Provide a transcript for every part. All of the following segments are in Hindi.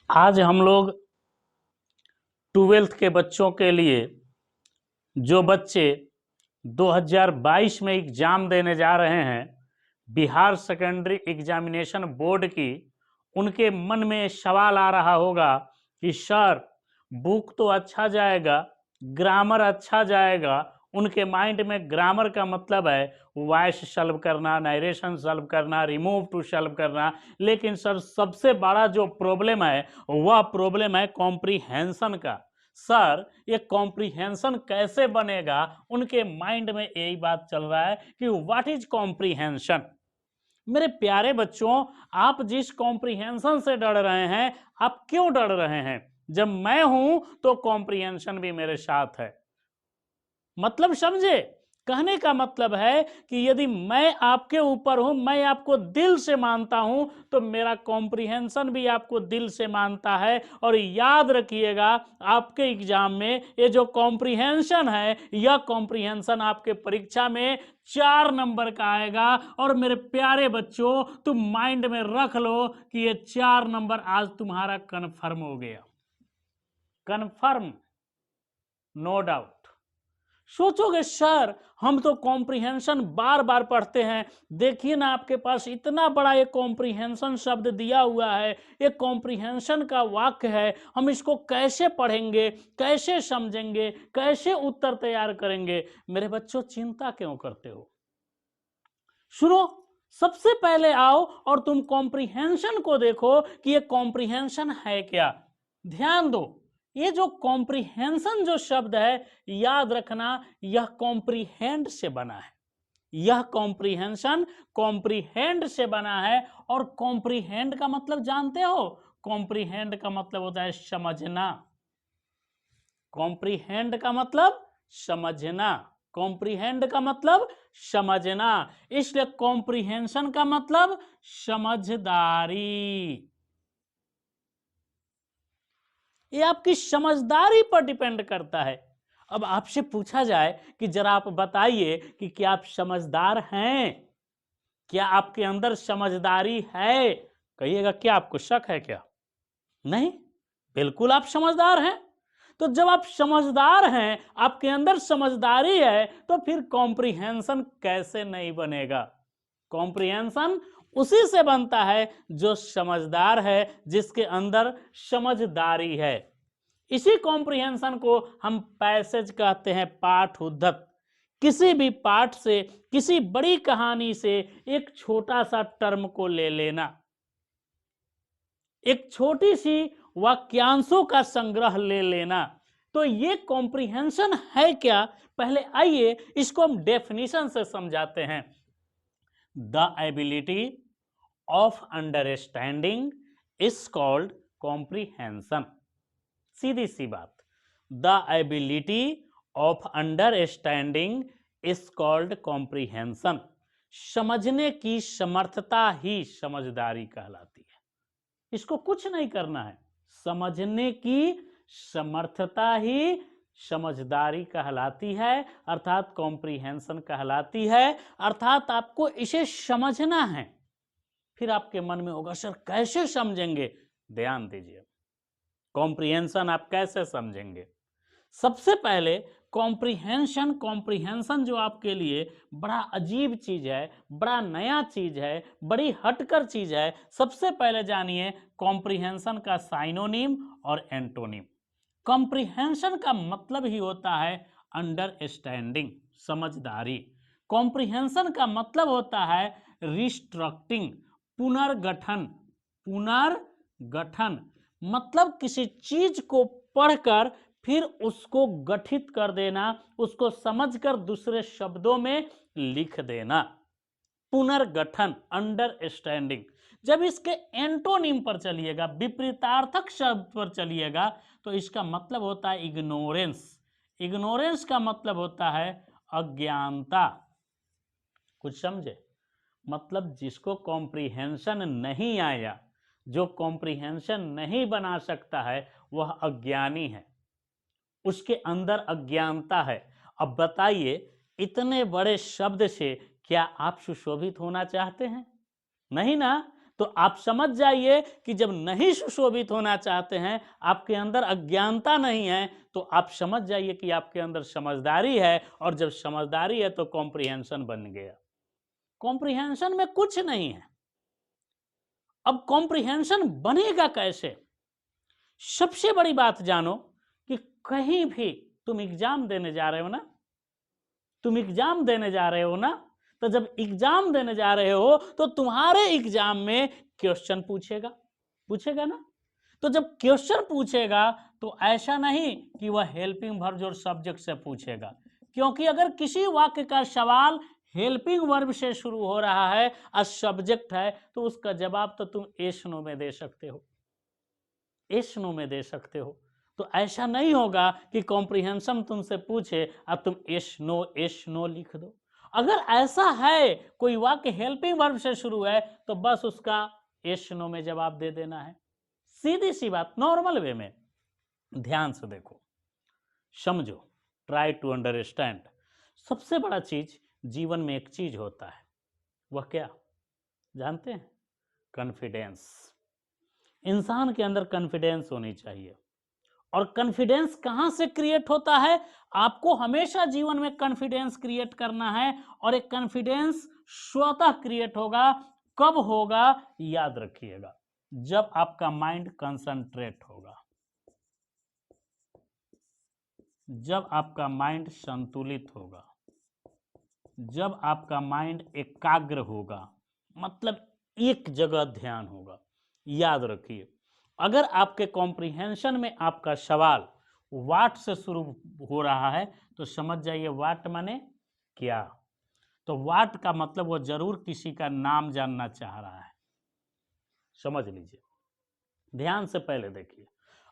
आज हम लोग 12th के बच्चों के लिए जो बच्चे 2022 में एग्जाम देने जा रहे हैं बिहार सेकेंडरी एग्जामिनेशन बोर्ड की, उनके मन में सवाल आ रहा होगा कि सर बुक तो अच्छा जाएगा, ग्रामर अच्छा जाएगा। उनके माइंड में ग्रामर का मतलब है वॉइस सॉल्व करना, नरेशन सॉल्व करना, रिमूव टू सॉल्व करना। लेकिन सर सबसे बड़ा जो प्रॉब्लम है वह प्रॉब्लम है कॉम्प्रीहेंशन का। सर ये कॉम्प्रीहेंशन कैसे बनेगा? उनके माइंड में यही बात चल रहा है कि व्हाट इज कॉम्प्रीहेंशन। मेरे प्यारे बच्चों, आप जिस कॉम्प्रीहेंशन से डर रहे हैं, आप क्यों डर रहे हैं? जब मैं हूं तो कॉम्प्रीहेंशन भी मेरे साथ है। मतलब समझे? कहने का मतलब है कि यदि मैं आपके ऊपर हूं, मैं आपको दिल से मानता हूं, तो मेरा कॉम्प्रीहेंशन भी आपको दिल से मानता है। और याद रखिएगा, आपके एग्जाम में ये जो कॉम्प्रीहेंशन है, यह कॉम्प्रीहेंशन आपके परीक्षा में 4 नंबर का आएगा। और मेरे प्यारे बच्चों, तुम माइंड में रख लो कि ये 4 नंबर आज तुम्हारा कन्फर्म हो गया। Confirm, no doubt. सोचोगे सर हम तो कॉम्प्रीहेंशन बार बार पढ़ते हैं, देखिए ना आपके पास इतना बड़ा एक कॉम्प्रीहेंशन शब्द दिया हुआ है, एक कॉम्प्रीहेंशन का वाक्य है, हम इसको कैसे पढ़ेंगे, कैसे समझेंगे, कैसे उत्तर तैयार करेंगे? मेरे बच्चों चिंता क्यों करते हो? सुनो, सबसे पहले आओ और तुम कॉम्प्रीहेंशन को देखो कि ये कॉम्प्रीहेंशन है क्या। ध्यान दो, ये जो कॉम्प्रीहेंशन जो शब्द है, याद रखना यह कॉम्प्रीहेंड से बना है। यह कॉम्प्रीहेंशन कॉम्प्रीहेंड से बना है। और कॉम्प्रीहेंड का मतलब जानते हो? कॉम्प्रीहेंड का मतलब होता है समझना। कॉम्प्रीहेंड का मतलब समझना। कॉम्प्रीहेंड का मतलब समझना, इसलिए कॉम्प्रीहेंशन का मतलब समझदारी। ये आपकी समझदारी पर डिपेंड करता है। अब आपसे पूछा जाए कि जरा आप बताइए कि क्या आप समझदार हैं? क्या आपके अंदर समझदारी है? कहिएगा, क्या आपको शक है क्या? नहीं, बिल्कुल आप समझदार हैं। तो जब आप समझदार हैं, आपके अंदर समझदारी है, तो फिर कॉम्प्रीहेंशन कैसे नहीं बनेगा? कॉम्प्रीहेंशन उसी से बनता है जो समझदार है, जिसके अंदर समझदारी है। इसी कॉम्प्रीहेंशन को हम पैसेज कहते हैं, पाठ उद्धत। किसी भी पाठ से, किसी बड़ी कहानी से एक छोटा सा टर्म को ले लेना, एक छोटी सी वाक्यांशों का संग्रह ले लेना, तो ये कॉम्प्रीहेंशन है क्या? पहले आइए इसको हम डेफिनेशन से समझाते हैं। The ability of understanding is called comprehension. सीधी सी बात, the ability of understanding is called comprehension. समझने की समर्थता ही समझदारी कहलाती है। इसको कुछ नहीं करना है, समझने की समर्थता ही समझदारी कहलाती है, अर्थात कॉम्प्रीहेंशन कहलाती है। अर्थात आपको इसे समझना है। फिर आपके मन में होगा सर कैसे समझेंगे? ध्यान दीजिए, कॉम्प्रीहेंशन आप कैसे समझेंगे? सबसे पहले कॉम्प्रीहेंशन जो आपके लिए बड़ा अजीब चीज है, बड़ा नया चीज है, बड़ी हटकर चीज है। सबसे पहले जानिए कॉम्प्रीहेंशन का साइनोनिम और एंटोनिम। कॉम्प्रीहेंशन का मतलब ही होता है अंडरस्टैंडिंग, समझदारी। कॉम्प्रीहेंशन का मतलब होता है रिस्ट्रक्टिंग, पुनर्गठन। पुनर्गठन मतलब किसी चीज को पढ़कर फिर उसको गठित कर देना, उसको समझकर दूसरे शब्दों में लिख देना। पुनर्गठन, अंडरस्टैंडिंग। जब इसके एंटोनिम पर चलिएगा, विपरीतार्थक शब्द पर चलिएगा, तो इसका मतलब होता है इग्नोरेंस। इग्नोरेंस का मतलब होता है अज्ञानता। कुछ समझे? मतलब जिसको कॉम्प्रीहेंशन नहीं आया, जो कॉम्प्रीहेंशन नहीं बना सकता है, वह अज्ञानी है, उसके अंदर अज्ञानता है। अब बताइए, इतने बड़े शब्द से क्या आप सुशोभित होना चाहते हैं? नहीं ना। तो आप समझ जाइए कि जब नहीं सुशोभित होना चाहते हैं, आपके अंदर अज्ञानता नहीं है, तो आप समझ जाइए कि आपके अंदर समझदारी है, और जब समझदारी है तो कॉम्प्रिहेंशन बन गया। कॉम्प्रिहेंशन में कुछ नहीं है। अब कॉम्प्रिहेंशन बनेगा कैसे? सबसे बड़ी बात जानो कि कहीं भी तुम एग्जाम देने जा रहे हो ना, तुम एग्जाम देने जा रहे हो ना, तो जब एग्जाम देने जा रहे हो तो तुम्हारे एग्जाम में क्वेश्चन पूछेगा, पूछेगा ना। तो जब क्वेश्चन पूछेगा तो ऐसा नहीं कि वह हेल्पिंग वर्ब और सब्जेक्ट से पूछेगा, क्योंकि अगर किसी वाक्य का सवाल हेल्पिंग वर्ब से शुरू हो रहा है और सब्जेक्ट है, तो उसका जवाब तो तुम एस नो में दे सकते हो, एस नो में दे सकते हो। तो ऐसा नहीं होगा कि कॉम्प्रिहेंशन तुमसे पूछे और तुम एस नो लिख दो। अगर ऐसा है कोई वाक्य हेल्पिंग वर्ब से शुरू है तो बस उसका एस नो में जवाब दे देना है, सीधी सी बात, नॉर्मल वे में। ध्यान से देखो, समझो, ट्राई टू अंडरस्टैंड। सबसे बड़ा चीज जीवन में एक चीज होता है, वह क्या जानते हैं? कॉन्फिडेंस। इंसान के अंदर कॉन्फिडेंस होनी चाहिए। और कॉन्फिडेंस कहां से क्रिएट होता है? आपको हमेशा जीवन में कॉन्फिडेंस क्रिएट करना है, और एक कॉन्फिडेंस स्वतः क्रिएट होगा। कब होगा? याद रखिएगा, जब आपका माइंड कंसंट्रेट होगा, जब आपका माइंड संतुलित होगा, जब आपका माइंड एकाग्र होगा, मतलब एक जगह ध्यान होगा। याद रखिए, अगर आपके कॉम्प्रिहेंशन में आपका सवाल वाट से शुरू हो रहा है तो समझ जाइए वाट माने क्या। तो वाट का मतलब वो जरूर किसी का नाम जानना चाह रहा है, समझ लीजिए। ध्यान से पहले देखिए,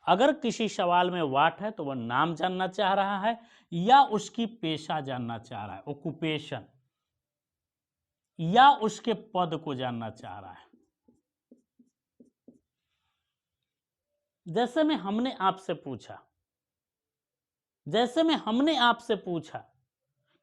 अगर किसी सवाल में वाट है तो वह नाम जानना चाह रहा है या उसकी पेशा जानना चाह रहा है, ऑक्यूपेशन, या उसके पद को जानना चाह रहा है। जैसे में हमने आपसे पूछा, जैसे में हमने आपसे पूछा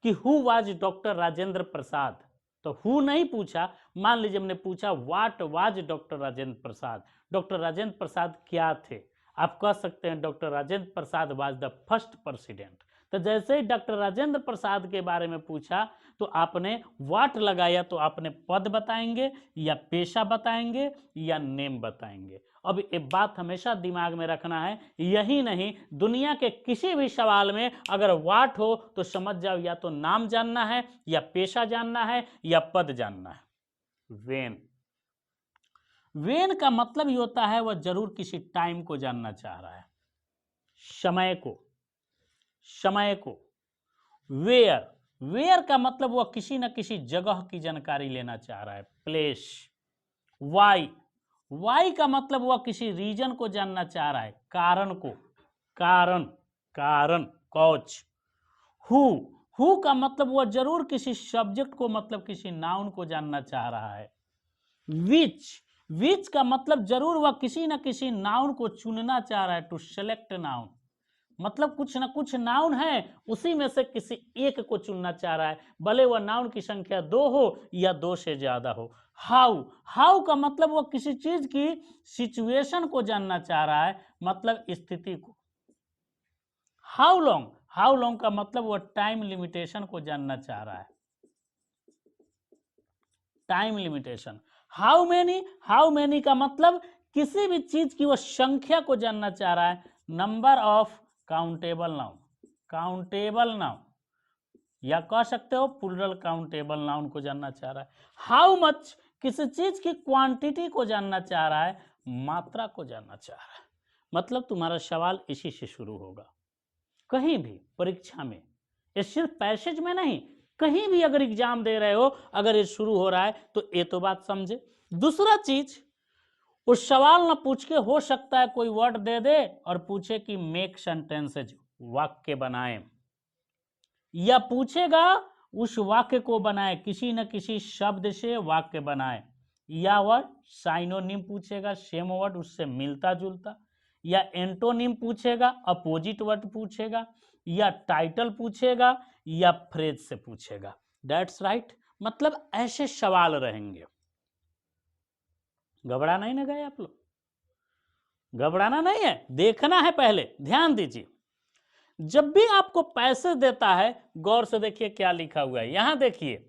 कि who was doctor Rajendra Prasad, तो हु नहीं पूछा। मान लीजिए हमने पूछा what was doctor Rajendra Prasad, doctor Rajendra Prasad क्या थे? आप कह सकते हैं doctor Rajendra Prasad was the first president. तो जैसे ही डॉक्टर राजेंद्र प्रसाद के बारे में पूछा तो आपने व्हाट लगाया, तो आपने पद बताएंगे या पेशा बताएंगे या नेम बताएंगे। अब एक बात हमेशा दिमाग में रखना है, यही नहीं, दुनिया के किसी भी सवाल में अगर व्हाट हो तो समझ जाओ या तो नाम जानना है या पेशा जानना है या पद जानना है। वेन, वेन का मतलब ही होता है वह जरूर किसी टाइम को जानना चाह रहा है, समय को, समय को। वेयर, वेयर का मतलब वह किसी न किसी जगह की जानकारी लेना चाह रहा है, प्लेस। वाई, वाई का मतलब वह किसी रीजन को जानना चाह रहा है, कारण को, कारण, कारण, कॉज। हु, हु का मतलब वह जरूर किसी सब्जेक्ट को, मतलब किसी नाउन को जानना चाह रहा है। विच, विच का मतलब जरूर वह किसी न किसी नाउन को चुनना चाह रहा है, टू सेलेक्ट नाउन, मतलब कुछ ना कुछ नाउन है उसी में से किसी एक को चुनना चाह रहा है, भले वह नाउन की संख्या 2 हो या 2 से ज्यादा हो। हाउ, हाउ का मतलब वह किसी चीज की सिचुएशन को जानना चाह रहा है, मतलब स्थिति को। हाउ लॉन्ग, हाउ लॉन्ग का मतलब वह टाइम लिमिटेशन को जानना चाह रहा है, time limitation. How many, how many का मतलब किसी भी चीज की वह संख्या को जानना चाह रहा है, number of countable noun, countable noun, या कह सकते हो प्लूरल काउंटेबल नाउन को जानना चाह रहा है। हाउ मच, किसी चीज की क्वांटिटी को जानना चाह रहा है, मात्रा को जानना चाह रहा है। मतलब तुम्हारा सवाल इसी से शुरू होगा, कहीं भी परीक्षा में, ये सिर्फ पैसेज में नहीं, कहीं भी अगर एग्जाम दे रहे हो अगर ये शुरू हो रहा है तो ये तो बात समझे। दूसरा चीज, उस सवाल ना पूछ के हो सकता है कोई वर्ड दे दे और पूछे कि मेक सेंटेंसेज, वाक्य बनाए, या पूछेगा उस वाक्य को बनाए, किसी न किसी शब्द से वाक्य बनाए, या वर्ड साइनोनिम पूछेगा, सेम वर्ड उससे मिलता जुलता, या एंटोनिम पूछेगा, अपोजिट वर्ड पूछेगा, या टाइटल पूछेगा, या फ्रेज से पूछेगा। दैट्स राइट, मतलब ऐसे सवाल रहेंगे। घबराना ही ना गए आप लोग, घबराना नहीं है, देखना है। पहले ध्यान दीजिए, जब भी आपको पैसे देता है गौर से देखिए क्या लिखा हुआ है। यहां देखिए,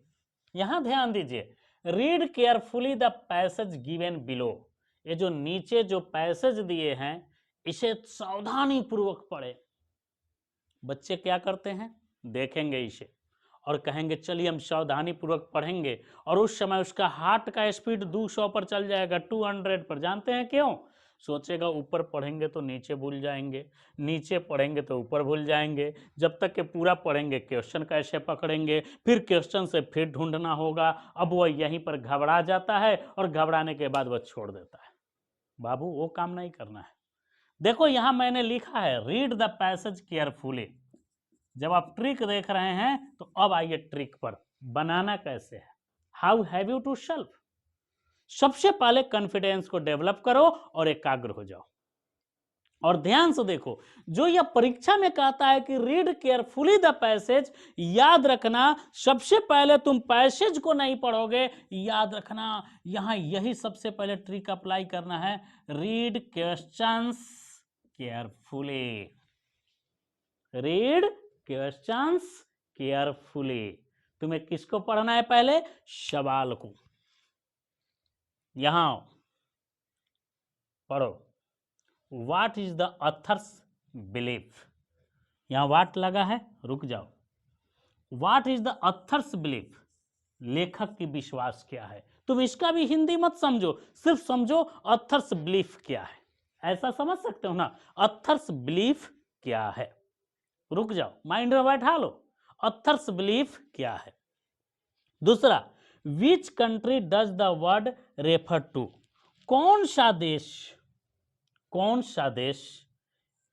यहां ध्यान दीजिए, read carefully the passage given below. ये जो नीचे जो पैसेज दिए हैं इसे सावधानी पूर्वक पढ़े। बच्चे क्या करते हैं, देखेंगे इसे और कहेंगे चलिए हम सावधानी पूर्वक पढ़ेंगे, और उस समय उसका हार्ट का स्पीड 200 पर चल जाएगा, 200 पर। जानते हैं क्यों? सोचेगा ऊपर पढ़ेंगे तो नीचे भूल जाएंगे, नीचे पढ़ेंगे तो ऊपर भूल जाएंगे, जब तक कि पूरा पढ़ेंगे क्वेश्चन कैसे पकड़ेंगे, फिर क्वेश्चन से फिर ढूंढना होगा। अब वह यहीं पर घबरा जाता है और घबराने के बाद वह छोड़ देता है। बाबू वो काम नहीं करना है। देखो यहां मैंने लिखा है रीड द पैसेज केयरफुली। जब आप ट्रिक देख रहे हैं तो अब आइए ट्रिक पर, बनाना कैसे है। How have you to solve. सबसे पहले कॉन्फिडेंस को डेवलप करो और एकाग्र हो जाओ। और ध्यान से देखो, जो यह परीक्षा में कहता है कि रीड केयरफुली द पैसेज, याद रखना सबसे पहले तुम पैसेज को नहीं पढ़ोगे, याद रखना यहां यही सबसे पहले ट्रिक अप्लाई करना है। Read questions carefully, read questions carefully. तुम्हें किसको पढ़ना है? पहले सवाल को। यहां पढ़ो, what is the author's belief. यहां व्हाट लगा है, रुक जाओ। What is the author's belief, लेखक की विश्वास क्या है। तुम इसका भी हिंदी मत समझो, सिर्फ समझो ऑथर्स बिलीफ क्या है, ऐसा समझ सकते हो ना। ऑथर्स बिलीफ क्या है, रुक जाओ, माइंड में बैठा लो, ऑथर्स बिलीफ क्या है। दूसरा, which country does the word refer to. कौन सा देश, कौन सा देश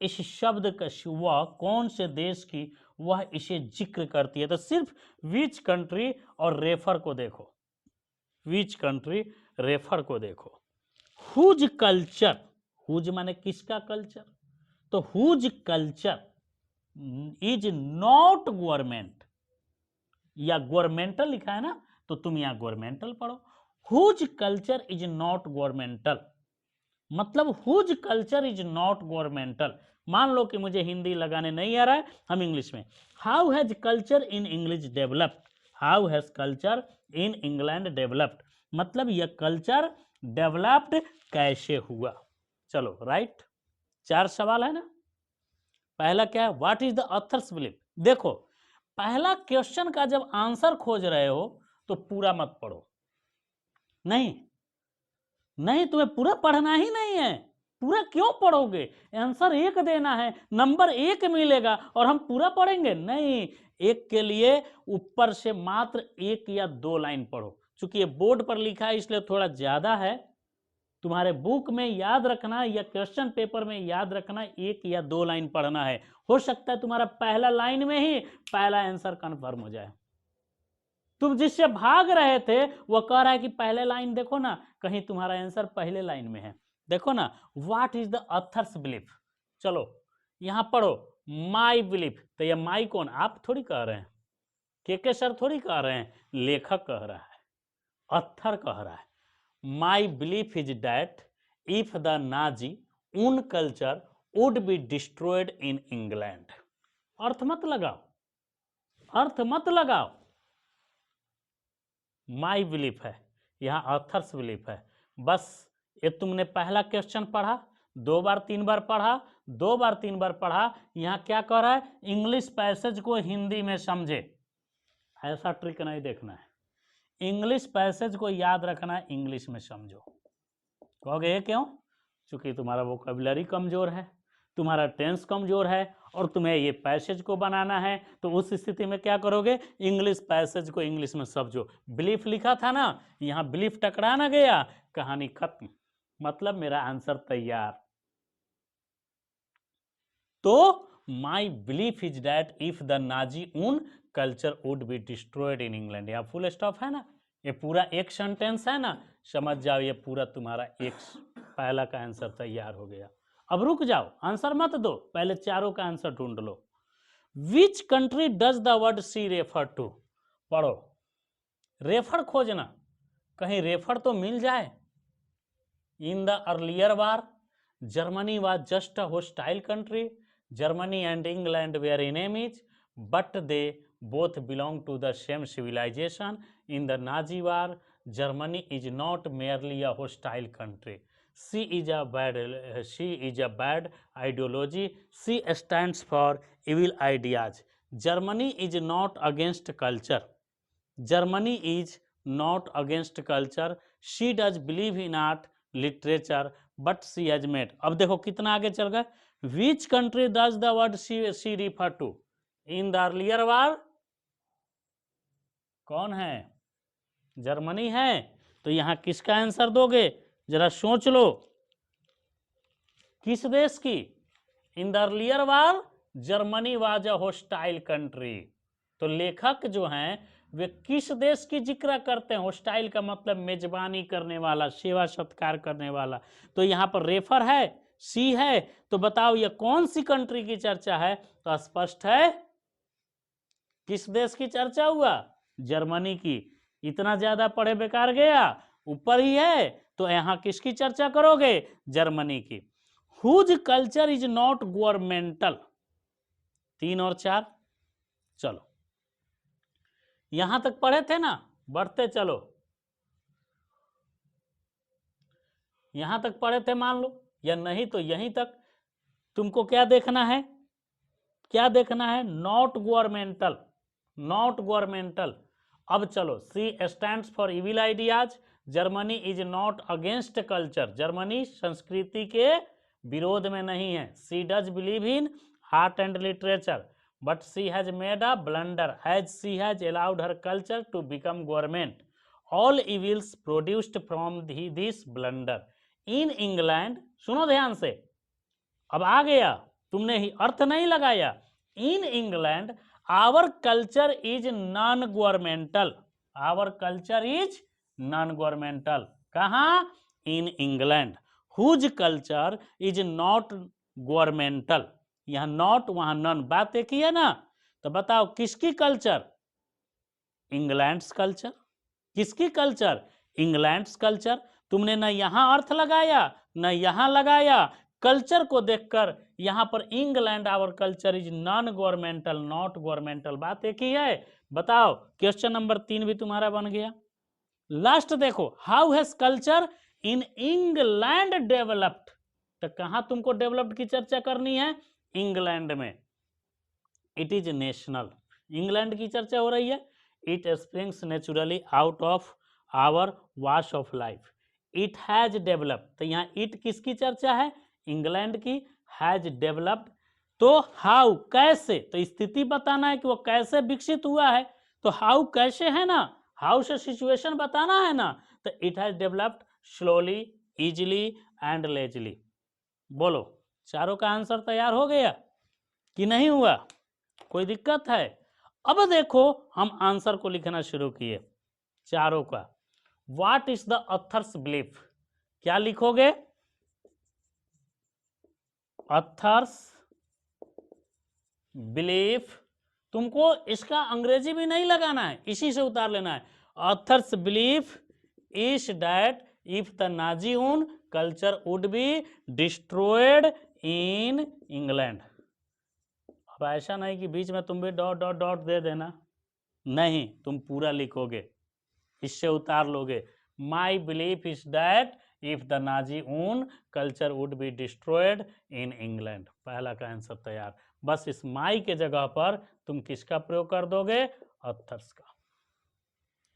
इस शब्द का, वह कौन से देश की वह इसे जिक्र करती है। तो सिर्फ विच कंट्री और रेफर को देखो, विच कंट्री रेफर को देखो। हुज कल्चर, हुज माने किसका कल्चर, तो whose culture is not government, या गवर्नमेंटल लिखा है ना, तो तुम यहां गवर्नमेंटल पढ़ो। Whose culture is not governmental, मतलब whose culture is not governmental. मान लो कि मुझे हिंदी लगाने नहीं आ रहा है, हम इंग्लिश में। How has culture in English developed, how has culture in England developed, मतलब यह कल्चर डेवलप्ड कैसे हुआ। चलो राइट, 4 सवाल है ना। पहला क्या है, what is the author's belief. देखो पहला क्वेश्चन का जब आंसर खोज रहे हो तो पूरा मत पढ़ो, नहीं नहीं, तुम्हें पूरा पढ़ना ही नहीं है। पूरा क्यों पढ़ोगे, आंसर 1 देना है, नंबर 1 मिलेगा और हम पूरा पढ़ेंगे नहीं। 1 के लिए ऊपर से मात्र 1 या 2 लाइन पढ़ो। चूंकि ये बोर्ड पर लिखा है इसलिए थोड़ा ज्यादा है, तुम्हारे बुक में याद रखना या क्वेश्चन पेपर में याद रखना 1 या 2 लाइन पढ़ना है। हो सकता है तुम्हारा पहला लाइन में ही पहला आंसर कंफर्म हो जाए। तुम जिससे भाग रहे थे वो कह रहा है कि पहले लाइन देखो ना, कहीं तुम्हारा आंसर पहले लाइन में है। देखो ना, what is the author's belief. चलो यहां पढ़ो, माई बिलीफ। तो ये माई कौन, आप थोड़ी कह रहे हैं, के सर थोड़ी कह रहे हैं, लेखक कह रहा है, ऑथर कह रहा है। My belief is that if the Nazi won culture would be destroyed in England. अर्थ मत लगाओ, अर्थ मत लगाओ, माई बिलीफ है, यहां ऑथर्स बिलीफ है। बस ये तुमने पहला क्वेश्चन पढ़ा, 2 बार 3 बार पढ़ा, 2 बार 3 बार पढ़ा। यहां क्या कह रहा है, इंग्लिश पैसेज को हिंदी में समझे। ऐसा ट्रिक नहीं देखना है, इंग्लिश पैसेज को याद रखना है, इंग्लिश में समझो। कहोगे ये क्यों, क्योंकि तुम्हारा वोकैबुलरी कमजोर है, तुम्हारा टेंस कमजोर है और तुम्हें ये पैसेज को बनाना है। तो उस स्थिति में क्या करोगे, इंग्लिश पैसेज को इंग्लिश में समझो। बिलीफ लिखा था ना, यहां बिलीफ टकरा ना गया, कहानी खत्म, मतलब मेरा आंसर तैयार। तो my belief is that if the Nazi won culture would be destroyed in England. यहाँ फुल स्टॉप है ना, ये पूरा एक सेंटेंस है ना, समझ जाओ ये पूरा तुम्हारा एक पहला का आंसर तैयार हो गया। अब रुक जाओ, आंसर मत दो, पहले चारों का आंसर ढूंढ लो। Which country does the word she refer to. पढ़ो, रेफर खोजना, कहीं रेफर तो मिल जाए। In the earlier war, Germany was just a hostile country. Germany and England were enemies, but they both belonged to the same civilization. In the Nazi war, Germany is not merely a hostile country. She is a bad ideology. She stands for evil ideas. Germany is not against culture. Germany is not against culture. She does believe in art, literature, but she has made. अब देखो कितना आगे चल गए. Which country does the word she refer to? In the earlier war, कौन है? जर्मनी है. तो यहां किसका आंसर दोगे? जरा सोच लो. किस देश की? In the earlier war Germany was a hostile country. तो लेखक जो हैं वे किस देश की जिक्र करते हैं? होस्टाइल का मतलब मेजबानी करने वाला, सेवा सत्कार करने वाला. तो यहाँ पर रेफर है, सी है. तो बताओ ये कौन सी कंट्री की चर्चा है? तो स्पष्ट है किस देश की चर्चा हुआ? जर्मनी की. इतना ज्यादा पढ़े बेकार गया? ऊपर ही है. तो यहाँ किसकी चर्चा करोगे? जर्मनी की. Whose culture is not governmental. 3 और 4. चलो यहां तक पढ़े थे ना, बढ़ते चलो. यहां तक पढ़े थे मान लो, या नहीं तो यहीं तक. तुमको क्या देखना है? क्या देखना है? Not governmental. Not governmental. अब चलो, she stands for evil ideas. Germany is not against culture. Germany संस्कृति के विरोध में नहीं है. She does believe in art and literature, but she has made a blunder as she has allowed her culture to become government. All evils produced from this blunder. In England, सुनो ध्यान से, अब आ गया, तुमने ही अर्थ नहीं लगाया. In England, our culture is non-governmental. Our culture is non-governmental. कहाँ? In England. Whose culture is not governmental. यहाँ नॉट वहां नन, बात एक ही है ना. तो बताओ किसकी कल्चर? England's culture. किसकी कल्चर? England's culture. तुमने न यहां अर्थ लगाया न यहां लगाया. कल्चर को देखकर यहां पर England our culture is non governmental, not governmental, बात एक ही है. बताओ क्वेश्चन नंबर 3 भी तुम्हारा बन गया. लास्ट देखो, how has culture in England developed. तो कहां तुमको डेवलप्ड की चर्चा करनी है? इंग्लैंड में. It is national. इंग्लैंड की चर्चा हो रही है. It springs naturally out of our way of life. It has developed. तो यहाँ इट किसकी चर्चा है? इंग्लैंड की. Has developed. तो हाउ, कैसे? तो स्थिति बताना है कि वो कैसे विकसित हुआ है. तो हाउ कैसे है ना, हाउ से सिचुएशन बताना है ना. तो it has developed slowly, easily and Leslie. बोलो चारों का आंसर तैयार हो गया कि नहीं हुआ? कोई दिक्कत है? अब देखो हम आंसर को लिखना शुरू किए चारों का. What is the author's belief. क्या लिखोगे? Authors belief. तुमको इसका अंग्रेजी भी नहीं लगाना है, इसी से उतार लेना है. Authors belief is that if the Nazi own culture would be destroyed in England. अब ऐसा नहीं कि बीच में तुम भी डॉट डॉट डॉट दे देना, नहीं, तुम पूरा लिखोगे, इससे उतार लोगे. माई belief is that if the Nazi own culture would be destroyed in England. पहला का आंसर तैयार. बस इस माई के जगह पर तुम किसका प्रयोग कर दोगे? ऑथर्स का.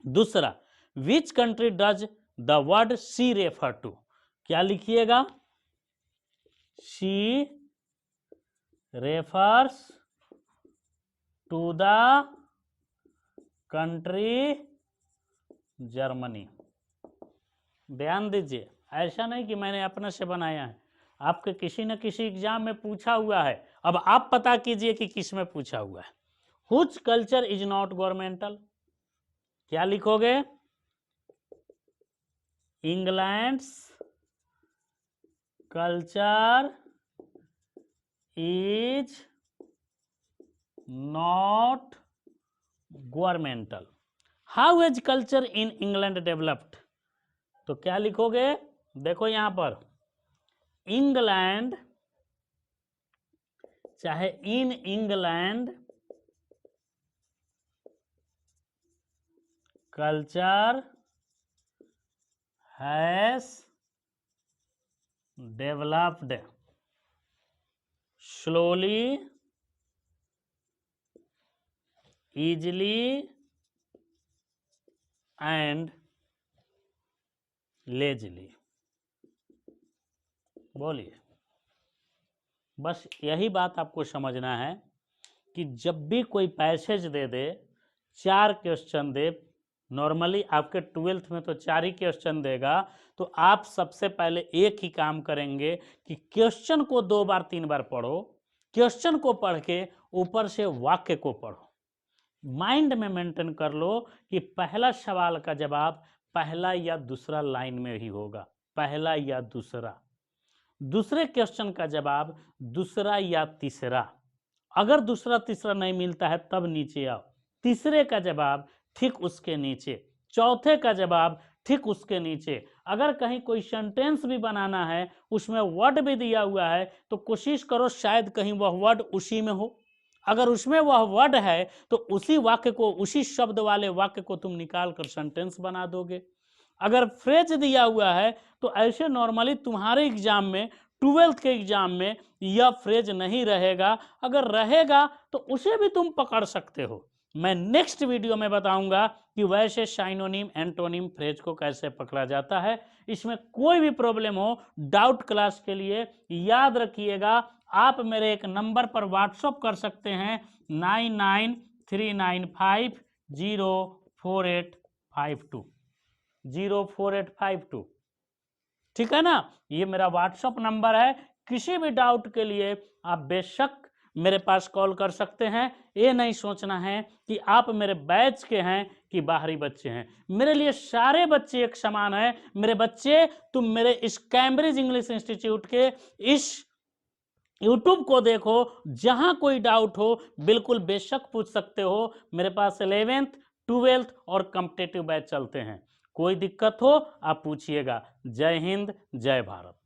दूसरा, which country does the word she refer to. क्या लिखिएगा? She refers to the country Germany. ध्यान दीजिए, ऐसा नहीं कि मैंने अपने से बनाया है, आपके किसी न किसी एग्जाम में पूछा हुआ है. अब आप पता कीजिए कि किस में पूछा हुआ है. हुच कल्चर इज नॉट गवर्नमेंटल. क्या लिखोगे? England's culture is not governmental. How is culture in England developed. तो क्या लिखोगे? देखो यहां पर इंग्लैंड, चाहे in England culture has developed slowly, easily and Leslie. बोलिए, बस यही बात आपको समझना है कि जब भी कोई पैसेज दे दे, 4 क्वेश्चन दे, नॉर्मली आपके 12th में तो 4 ही क्वेश्चन देगा, तो आप सबसे पहले एक ही काम करेंगे कि क्वेश्चन को 2 बार 3 बार पढ़ो, क्वेश्चन को पढ़ के ऊपर से वाक्य को पढ़ो। माइंड में मेंटेन कर लो कि पहला सवाल का जवाब पहला या दूसरा लाइन में ही होगा, पहला या दूसरा। दूसरे क्वेश्चन का जवाब दूसरा या तीसरा। अगर दूसरा तीसरा नहीं मिलता है तब नीचे आओ, तीसरे का जवाब ठीक उसके नीचे, चौथे का जवाब ठीक उसके नीचे। अगर कहीं कोई सेंटेंस भी बनाना है, उसमें वर्ड भी दिया हुआ है, तो कोशिश करो शायद कहीं वह वर्ड उसी में हो। अगर उसमें वह वर्ड है तो उसी वाक्य को, उसी शब्द वाले वाक्य को तुम निकाल कर सेंटेंस बना दोगे। अगर फ्रेज दिया हुआ है तो ऐसे नॉर्मली तुम्हारे एग्जाम में, 12th के एग्जाम में यह फ्रेज नहीं रहेगा। अगर रहेगा तो उसे भी तुम पकड़ सकते हो। मैं नेक्स्ट वीडियो में बताऊंगा कि वैसे साइनोनिम एंटोनिम फ्रेज को कैसे पकड़ा जाता है। इसमें कोई भी प्रॉब्लम हो, डाउट क्लास के लिए याद रखिएगा, आप मेरे एक नंबर पर व्हाट्सएप कर सकते हैं 9939504852 04852। ठीक है ना, ये मेरा व्हाट्सएप नंबर है। किसी भी डाउट के लिए आप बेशक मेरे पास कॉल कर सकते हैं। ये नहीं सोचना है कि आप मेरे बैच के हैं कि बाहरी बच्चे हैं। मेरे लिए सारे बच्चे एक समान है। मेरे बच्चे, तुम मेरे इस कैम्ब्रिज इंग्लिश इंस्टीट्यूट के इस यूट्यूब को देखो, जहां कोई डाउट हो बिल्कुल बेशक पूछ सकते हो। मेरे पास 11th 12th और कॉम्पिटिटिव बैच चलते हैं। कोई दिक्कत हो आप पूछिएगा। जय हिंद, जय भारत।